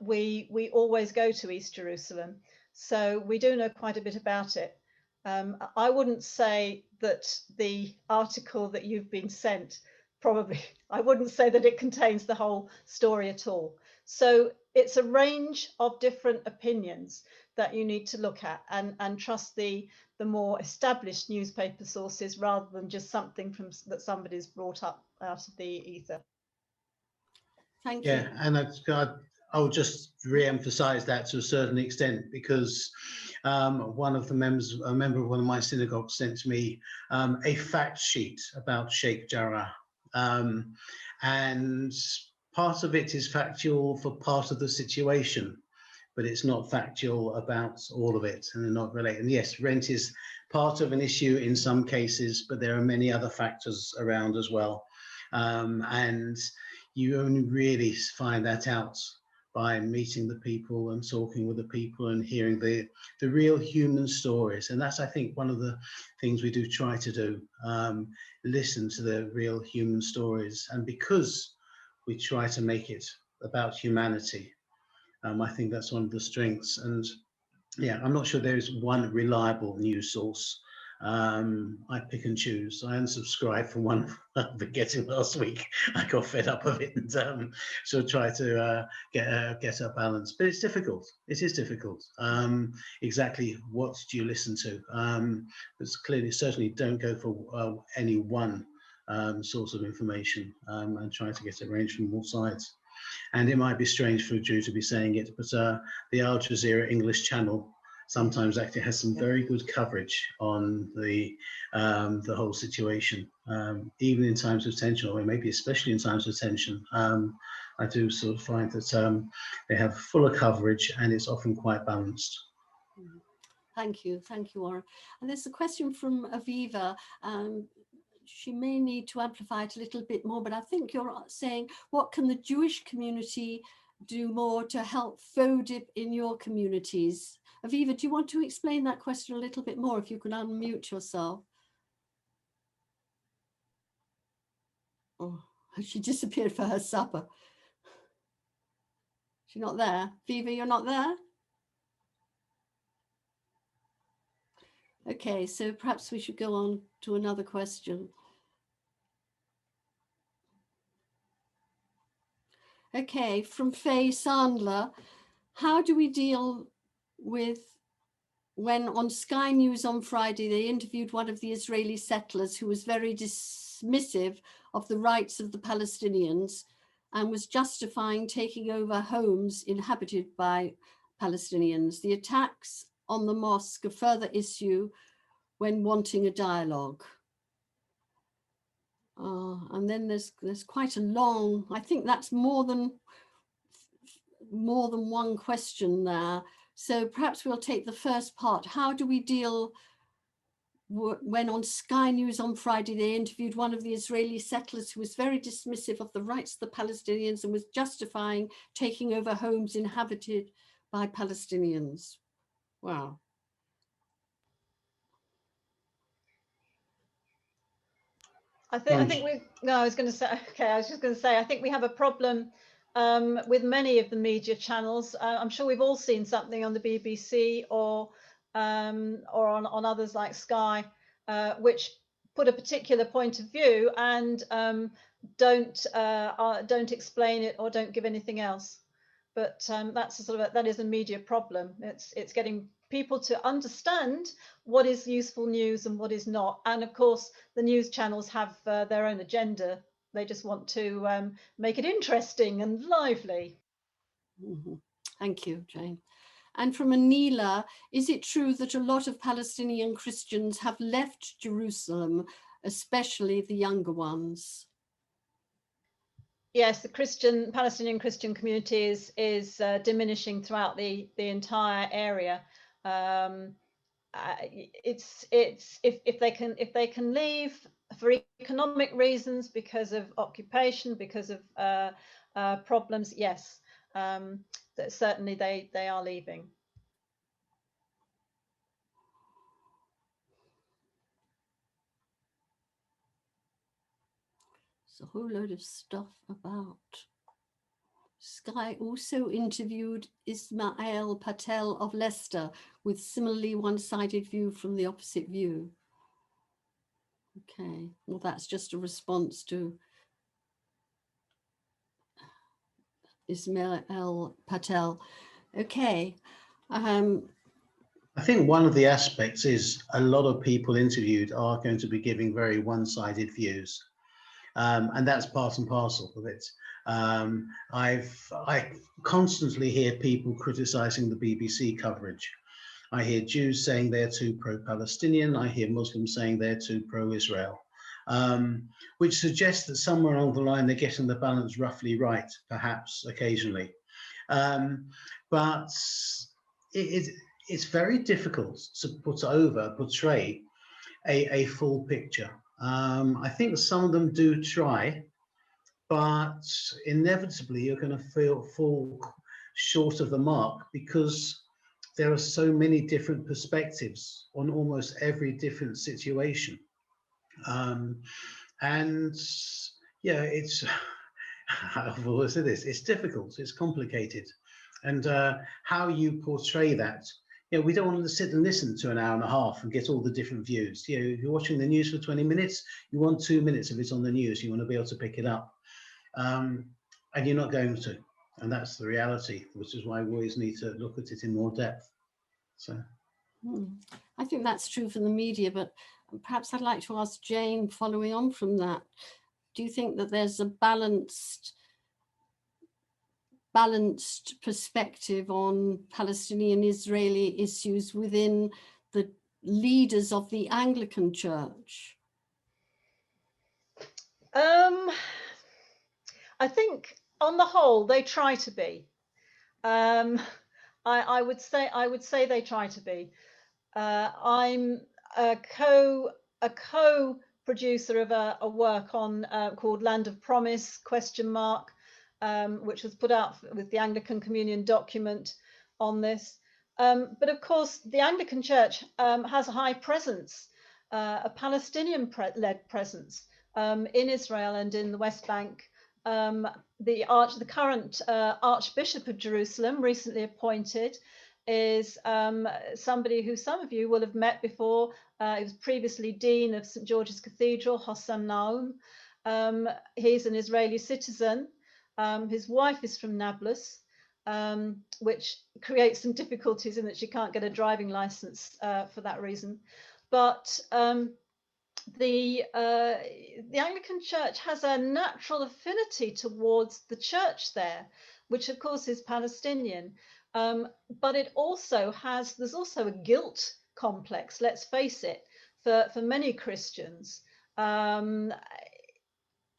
We always go to East Jerusalem, so we do know quite a bit about it. I wouldn't say that the article that you've been sent, I wouldn't say that it contains the whole story at all. So it's a range of different opinions that you need to look at and trust the more established newspaper sources rather than just something that somebody's brought up out of the ether. Thank you. Yeah, and I'll just re-emphasize that to a certain extent, because a member of one of my synagogues sent to me a fact sheet about Sheikh Jarrah, and part of it is factual for part of the situation, but it's not factual about all of it, and they're not related. And yes, rent is part of an issue in some cases, but there are many other factors around as well. And you only really find that out by meeting the people and talking with the people and hearing the real human stories. And that's, I think, one of the things we do try to do, listen to the real human stories. And because we try to make it about humanity, I think that's one of the strengths. And yeah, I'm not sure there is one reliable news source. I pick and choose. I unsubscribed from one I'm forgetting last week. I got fed up of it, and so try to get a balance. But it's difficult. It is difficult. Exactly what do you listen to? But clearly, certainly don't go for any one source of information, and try to get a range from all sides. And it might be strange for Drew to be saying it, but the Al Jazeera English channel sometimes actually has some very good coverage on the whole situation, even in times of tension, or maybe especially in times of tension. I do sort of find that they have fuller coverage, and it's often quite balanced. Thank you, Warren. And there's a question from Aviva. She may need to amplify it a little bit more, but I think you're saying, what can the Jewish community do more to help FODIP in your communities? Aviva, do you want to explain that question a little bit more, if you can unmute yourself? Oh, she disappeared for her supper. She's not there. Aviva, you're not there? Okay, so perhaps we should go on to another question. Okay, from Faye Sandler, how do we deal with when on Sky News on Friday, they interviewed one of the Israeli settlers who was very dismissive of the rights of the Palestinians and was justifying taking over homes inhabited by Palestinians? The attacks on the mosque, a further issue when wanting a dialogue. And then there's quite a long, I think that's more than one question there. So perhaps we'll take the first part. How do we deal when on Sky News on Friday, they interviewed one of the Israeli settlers who was very dismissive of the rights of the Palestinians and was justifying taking over homes inhabited by Palestinians? Wow. I think I was just going to say, I think we have a problem with many of the media channels. I'm sure we've all seen something on the BBC or on others like Sky, which put a particular point of view and don't explain it or don't give anything else. But that's that is a media problem. It's getting people to understand what is useful news and what is not. And of course, the news channels have their own agenda. They just want to make it interesting and lively. Mm-hmm. Thank you, Jane. And from Anila, is it true that a lot of Palestinian Christians have left Jerusalem, especially the younger ones? Yes, the Palestinian Christian community is diminishing throughout the entire area. It's if they can leave for economic reasons, because of occupation, because of problems, yes, certainly they are leaving. It's a whole load of stuff about. Sky also interviewed Ismail Patel of Leicester with similarly one-sided view from the opposite view. Okay, well, that's just a response to Ismail Patel. Okay. I think one of the aspects is a lot of people interviewed are going to be giving very one-sided views. And that's part and parcel of it. I constantly hear people criticizing the BBC coverage. I hear Jews saying they're too pro-Palestinian. I hear Muslims saying they're too pro-Israel, which suggests that somewhere along the line they're getting the balance roughly right, perhaps occasionally. But it's very difficult to portray a full picture. I think some of them do try, but inevitably you're going to fall short of the mark, because there are so many different perspectives on almost every different situation. And yeah, it's, I've always said this, it's difficult, it's complicated. And how you portray that, we don't want to sit and listen to an hour and a half and get all the different views. If you're watching the news for 20 minutes, you want 2 minutes of it on the news, you want to be able to pick it up. And you're not going to. And that's the reality, which is why we always need to look at it in more depth. So, I think that's true for the media, but perhaps I'd like to ask Jane, following on from that, do you think that there's a balanced perspective on Palestinian Israeli issues within the leaders of the Anglican Church? I think on the whole they try to be. I would say they try to be. I'm a co-producer of a work on called Land of Promise ? Which was put out with the Anglican Communion document on this. But of course, the Anglican Church has a high presence, a Palestinian-led presence in Israel and in the West Bank. The current Archbishop of Jerusalem, recently appointed, is somebody who some of you will have met before. He was previously Dean of St. George's Cathedral, Hossam Naum. He's an Israeli citizen. His wife is from Nablus, which creates some difficulties in that she can't get a driving license for that reason. But the Anglican Church has a natural affinity towards the church there, which of course is Palestinian. But there's also a guilt complex, let's face it, for many Christians.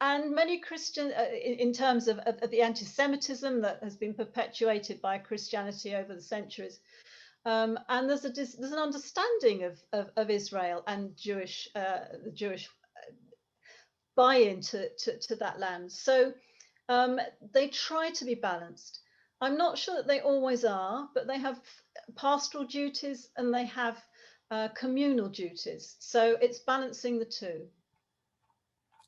And many Christians, in terms of the anti-Semitism that has been perpetuated by Christianity over the centuries, and there's an understanding of Israel and Jewish buy-in to that land. So they try to be balanced. I'm not sure that they always are, but they have pastoral duties and they have communal duties. So it's balancing the two.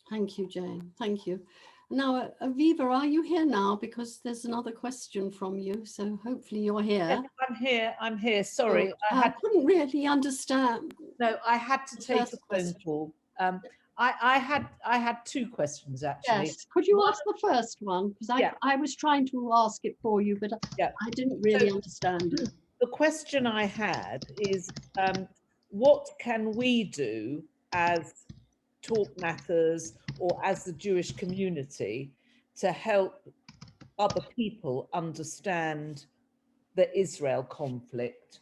Thank you, Jane. Thank you. Now, Aviva, are you here now? Because there's another question from you. So hopefully you're here. Yes, I'm here. Sorry. I couldn't really understand. No, I had to take a phone call. I had two questions, actually. Yes. Could you ask the first one? Because I was trying to ask it for you, but I didn't really understand it. The question I had is, what can we do as TalkMatters or as the Jewish community to help other people understand the Israel conflict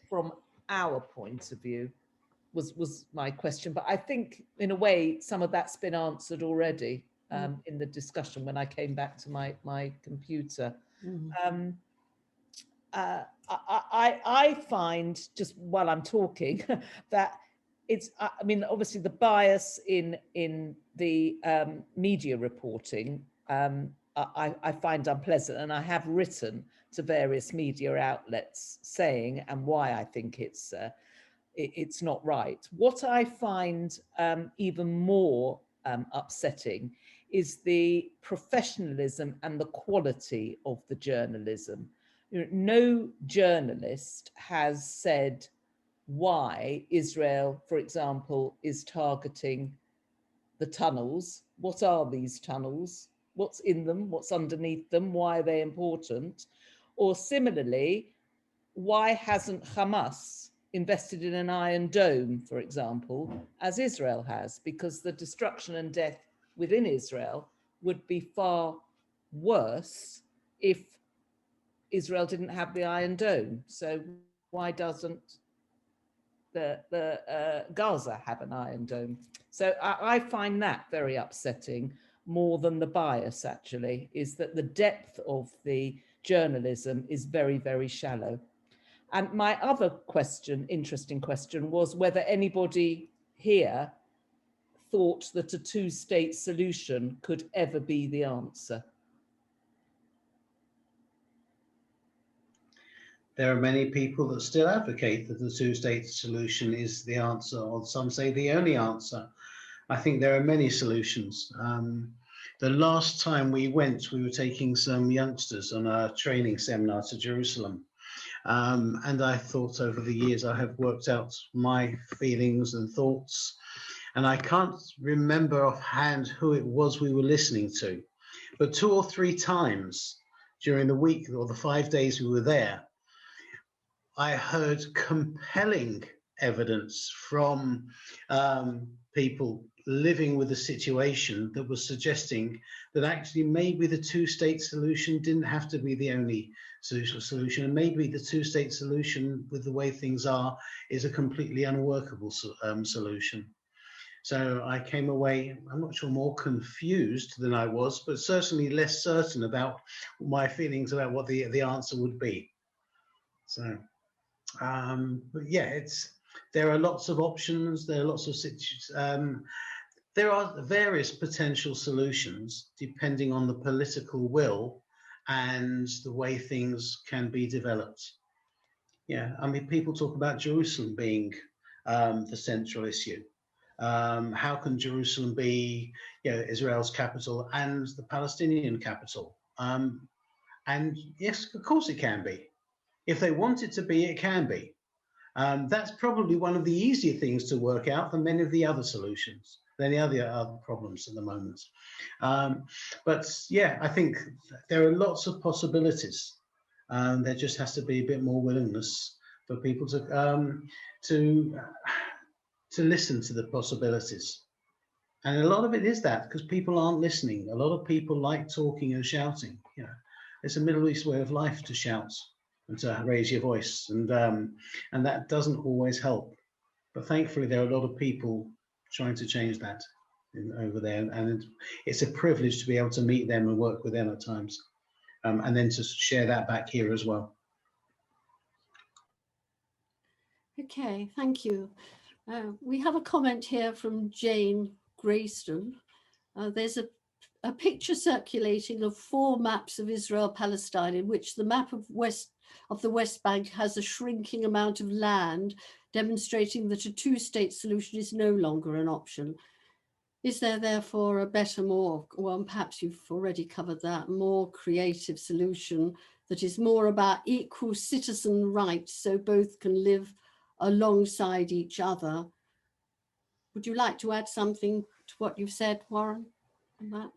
from our point of view, was my question. But I think in a way some of that's been answered already in the discussion when I came back to my computer. I find, just while I'm talking, that it's, I mean, obviously the bias in the media reporting, I find unpleasant, and I have written to various media outlets saying and why I think it's not right. What I find even more upsetting is the professionalism and the quality of the journalism. You know, no journalist has said why Israel, for example, is targeting the tunnels. What are these tunnels? What's in them? What's underneath them? Why are they important? Or similarly, why hasn't Hamas invested in an Iron Dome, for example, as Israel has? Because the destruction and death within Israel would be far worse if Israel didn't have the Iron Dome. So why doesn't the Gaza have an Iron Dome? So I find that very upsetting, more than the bias, actually, is that the depth of the journalism is very, very shallow. And my other question, interesting question, was whether anybody here thought that a two-state solution could ever be the answer? There are many people that still advocate that the two-state solution is the answer, or some say the only answer. I think there are many solutions. The last time we went, we were taking some youngsters on a training seminar to Jerusalem. And I thought over the years I have worked out my feelings and thoughts, and I can't remember offhand who it was we were listening to, but 2 or 3 times during the week or the 5 days we were there, I heard compelling evidence from people living with a situation that was suggesting that actually maybe the two-state solution didn't have to be the only solution, and maybe the two-state solution with the way things are is a completely unworkable solution. So I came away, I'm not sure more confused than I was, but certainly less certain about my feelings about what the answer would be. So but yeah, there are lots of options, there are lots of there are various potential solutions depending on the political will and the way things can be developed. Yeah, I mean, people talk about Jerusalem being the central issue. How can Jerusalem be, Israel's capital and the Palestinian capital? And yes, of course it can be. If they want it to be, it can be. That's probably one of the easier things to work out than many of the other solutions, than the other problems at the moment. But yeah, I think there are lots of possibilities. There just has to be a bit more willingness for people to listen to the possibilities. And a lot of it is that, because people aren't listening. A lot of people like talking and shouting. It's a Middle East way of life to shout and to raise your voice, and that doesn't always help. But thankfully, there are a lot of people trying to change that over there, and it's a privilege to be able to meet them and work with them at times, and then to share that back here as well. Okay, thank you. We have a comment here from Jane Grayston. There's a picture circulating of 4 maps of Israel-Palestine, in which the map of the West Bank has a shrinking amount of land, demonstrating that a two-state solution is no longer an option. Is there therefore a better, well, perhaps you've already covered that, more creative solution that is more about equal citizen rights so both can live alongside each other? Would you like to add something to what you've said, Warren, on that?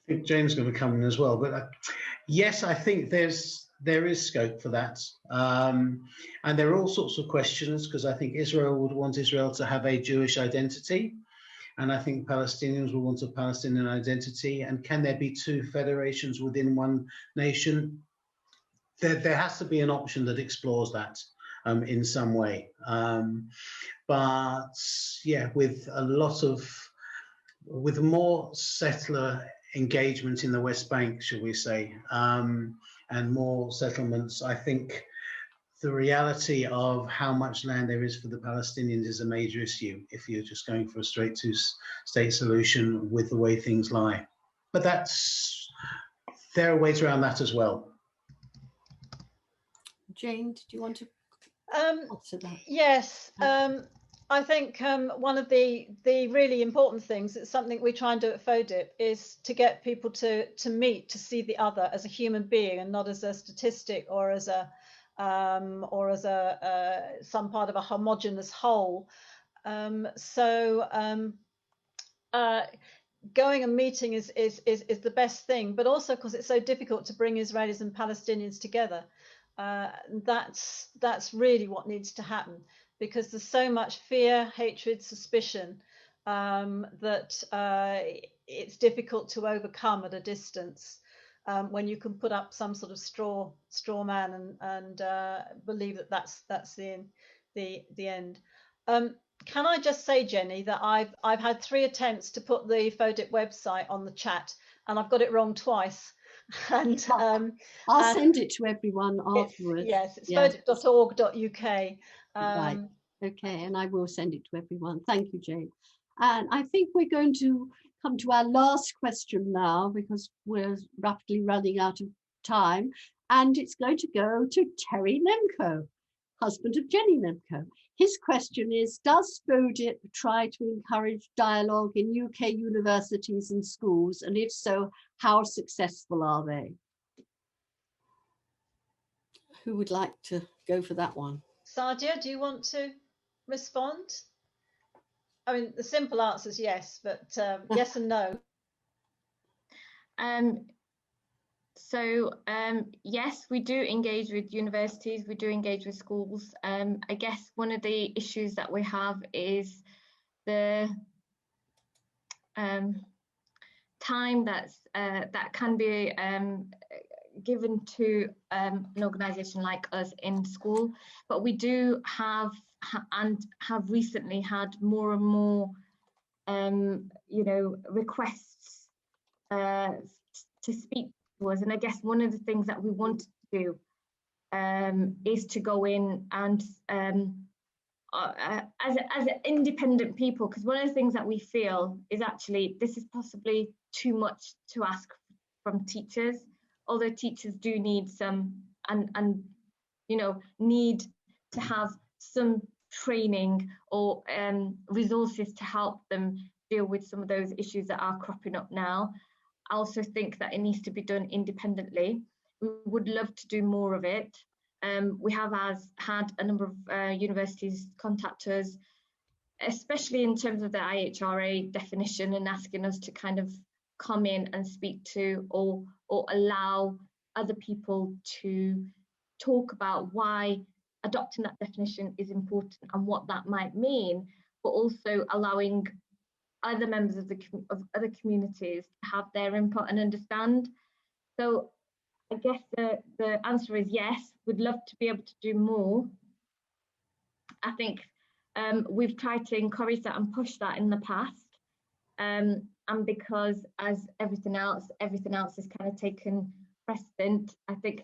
I think Jane's going to come in as well, but yes, I think there is scope for that, and there are all sorts of questions, because I think Israel would want Israel to have a Jewish identity, and I think Palestinians will want a Palestinian identity. And can there be 2 federations within one nation? There has to be an option that explores that in some way, but yeah, with more settler engagement in the West Bank, shall we say, and more settlements, I think the reality of how much land there is for the Palestinians is a major issue if you're just going for a straight two-state solution with the way things lie. But there are ways around that as well. Jane, did you want to answer that? Yes. I think one of the really important things, it's something we try and do at FODIP, is to get people to meet, to see the other as a human being and not as a statistic or as some part of a homogenous whole. Going and meeting is the best thing, but also because it's so difficult to bring Israelis and Palestinians together. That's really what needs to happen, because there's so much fear, hatred, suspicion that it's difficult to overcome at a distance when you can put up some sort of straw man and believe that that's the end. Can I just say, Jenny, that I've had 3 attempts to put the FODIP website on the chat, and I've got it wrong twice. And I'll send it to everyone afterwards. It's fodip.org.uk. Right. Okay, and I will send it to everyone. Thank you, Jane. And I think we're going to come to our last question now because we're rapidly running out of time. And it's going to go to Terry Lemko, husband of Jenny Lemko. His question is, does FODIP try to encourage dialogue in UK universities and schools? And if so, how successful are they? Who would like to go for that one? Sadia, do you want to respond? I mean, the simple answer is yes, but yes and no. Yes, we do engage with universities, we do engage with schools. I guess one of the issues that we have is the time that can be given to an organisation like us in school, but we do have recently had more and more requests to speak to us. And I guess one of the things that we want to do is to go in and as independent people, because one of the things that we feel is actually this is possibly too much to ask from teachers, although teachers do need some and need to have some training or resources to help them deal with some of those issues that are cropping up now. I also think that it needs to be done independently. We would love to do more of it. We have had a number of universities contact us, especially in terms of the IHRA definition, and asking us to kind of come in and speak to or allow other people to talk about why adopting that definition is important and what that might mean, but also allowing other members of other communities to have their input and understand. So I guess the answer is yes, we'd love to be able to do more. I think we've tried to encourage that and push that in the past. And because as everything else has kind of taken precedent, I think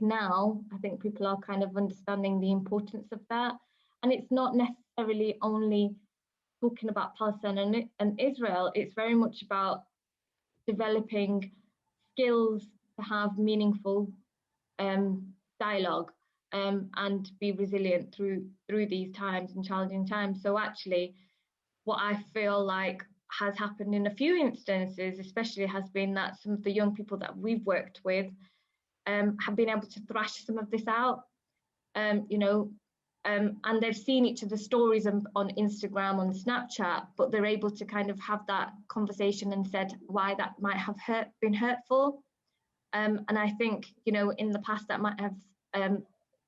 people are kind of understanding the importance of that. And it's not necessarily only talking about Palestine and Israel, it's very much about developing skills to have meaningful dialogue and be resilient through these times and challenging times. So actually, what I feel like has happened in a few instances, especially, has been that some of the young people that we've worked with have been able to thrash some of this out, and they've seen each other's stories on Instagram, on Snapchat, but they're able to kind of have that conversation and said why that might have been hurtful. And I think, in the past that might have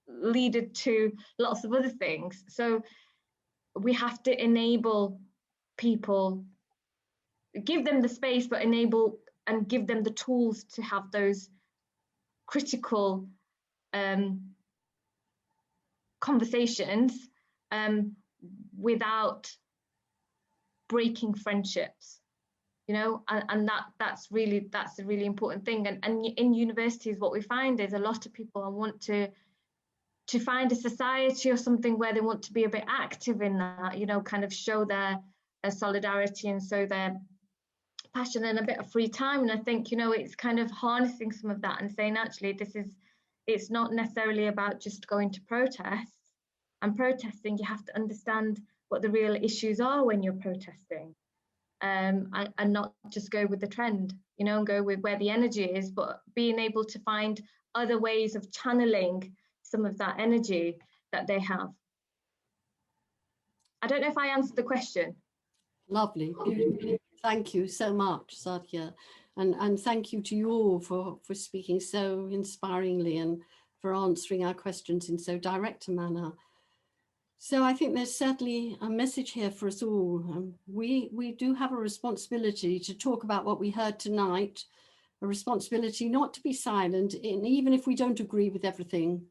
led to lots of other things. So we have to enable people, give them the space, but enable and give them the tools to have those critical conversations without breaking friendships, and that's a really important thing. And in universities, what we find is a lot of people want to find a society or something where they want to be a bit active in that, kind of show their solidarity and show their passion and a bit of free time. And I think, it's kind of harnessing some of that and saying, actually, it's not necessarily about just going to protests. And protesting, you have to understand what the real issues are when you're protesting, and not just go with the trend, and go with where the energy is, but being able to find other ways of channeling some of that energy that they have. I don't know if I answered the question. Lovely. Thank you so much, Sadia. And thank you to you all for speaking so inspiringly and for answering our questions in so direct a manner. So I think there's certainly a message here for us all. We do have a responsibility to talk about what we heard tonight, a responsibility not to be silent, even if we don't agree with everything,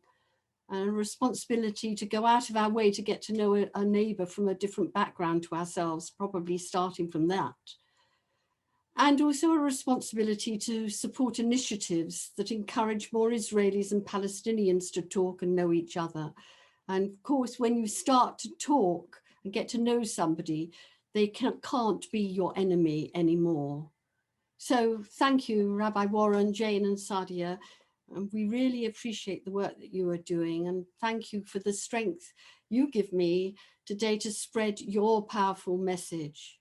and a responsibility to go out of our way to get to know a neighbour from a different background to ourselves, probably starting from that. And also a responsibility to support initiatives that encourage more Israelis and Palestinians to talk and know each other. And of course, when you start to talk and get to know somebody, they can't be your enemy anymore. So thank you, Rabbi Warren, Jane and Sadia. And we really appreciate the work that you are doing. And thank you for the strength you give me today to spread your powerful message.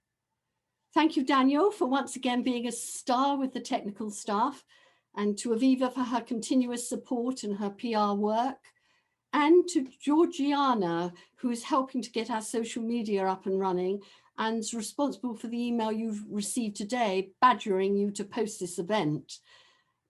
Thank you, Daniel, for once again being a star with the technical staff, and to Aviva for her continuous support and her PR work, and to Georgiana, who is helping to get our social media up and running and is responsible for the email you've received today, badgering you to post this event.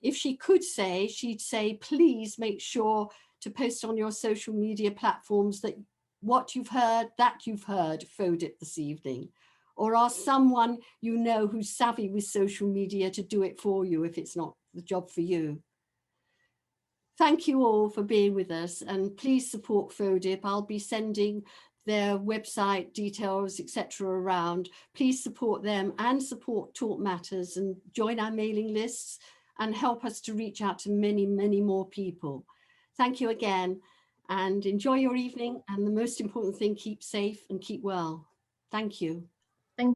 If she could say, she'd say, please make sure to post on your social media platforms that what you've heard, FODIP this evening, or ask someone you know who's savvy with social media to do it for you if it's not the job for you. Thank you all for being with us, and please support FODIP. I'll be sending their website details, etc. around. Please support them and support TalkMatters and join our mailing lists and help us to reach out to many, many more people. Thank you again, and enjoy your evening. And the most important thing, keep safe and keep well. Thank you.